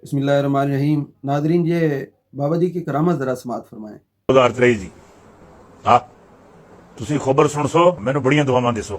بسم اللہ الرحمن الرحیم۔ ناظرین، یہ بابا جی کی کرامت ذرا سماعت فرمائیں۔ 2023 ਜੀ ਹਾਂ ਤੁਸੀਂ ਖਬਰ ਸੁਣ ਸੋ ਮੈਨੂੰ ਬੜੀਆਂ ਦੁਆਵਾਂ ਦਿਸੋ।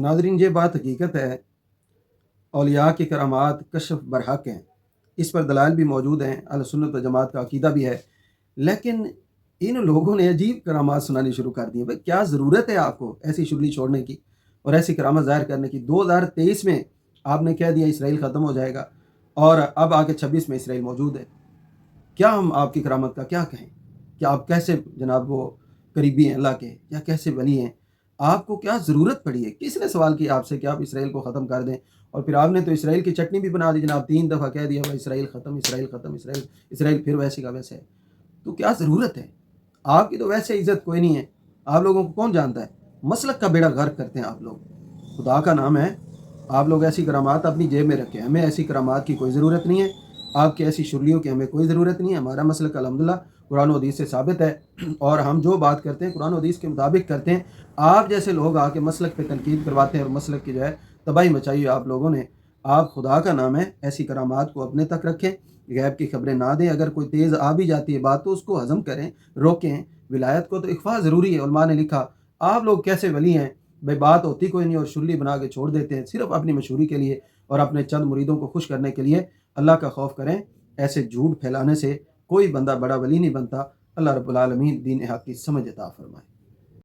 ناظرین، یہ بات حقیقت ہے، اولیاء کی کرامات کشف برحق ہیں، اس پر دلائل بھی موجود ہیں، اہل سنت و جماعت کا عقیدہ بھی ہے، لیکن ان لوگوں نے عجیب کرامات سنانی شروع کر دی ہیں۔ بھئی کیا ضرورت ہے آپ کو ایسی شغلی چھوڑنے کی اور ایسی کرامت ظاہر کرنے کی؟ 2023 میں آپ نے کہہ دیا اسرائیل ختم ہو جائے گا، اور اب آ کے 26 میں اسرائیل موجود ہے۔ کیا ہم آپ کی کرامت کا کیا کہیں کہ آپ کیسے جناب وہ قریبی ہیں اللہ کے، یا کیسے ولی ہیں؟ آپ کو کیا ضرورت پڑی ہے؟ کس نے سوال کیا آپ سے کہ آپ اسرائیل کو ختم کر دیں؟ اور پھر آپ نے تو اسرائیل کی چٹنی بھی بنا دی جناب، 3 دفعہ کہہ دیا بھائی اسرائیل ختم، اسرائیل ختم، اسرائیل پھر ویسے کا ویسے ہے۔ تو کیا ضرورت ہے؟ آپ کی تو ویسے عزت کوئی نہیں ہے، آپ لوگوں کو کون جانتا ہے؟ مسلک کا بیڑا غرق کرتے ہیں آپ لوگ۔ خدا کا نام ہے، آپ لوگ ایسی کرامات اپنی جیب میں رکھیں، ہمیں ایسی کرامات کی کوئی ضرورت نہیں ہے، آپ کی ایسی شغلیوں کی ہمیں کوئی ضرورت نہیں ہے۔ ہمارا مسلک الحمدللہ قرآن و حدیث سے ثابت ہے، اور ہم جو بات کرتے ہیں قرآن و حدیث کے مطابق کرتے ہیں۔ آپ جیسے لوگ آ کے مسلک پہ تنقید کرواتے ہیں اور مسلک کی جو ہے تباہی مچائی ہوئی آپ لوگوں نے۔ آپ خدا کا نام ہے ایسی کرامات کو اپنے تک رکھیں، غیب کی خبریں نہ دیں۔ اگر کوئی تیز آ بھی جاتی ہے بات تو اس کو ہضم کریں، روکیں۔ ولایت کو تو اخفاء ضروری ہے، علماء نے لکھا۔ آپ لوگ کیسے ولی ہیں؟ بھائی بات ہوتی کوئی نہیں اور شغلی بنا کے چھوڑ دیتے ہیں صرف اپنی مشہوری کے لیے اور اپنے چند مریدوں کو خوش کرنے کے لیے۔ اللہ کا خوف کریں، ایسے جھوٹ پھیلانے سے کوئی بندہ بڑا ولی نہیں بنتا۔ اللہ رب العالمین دین حق کی سمجھ عطا فرمائے۔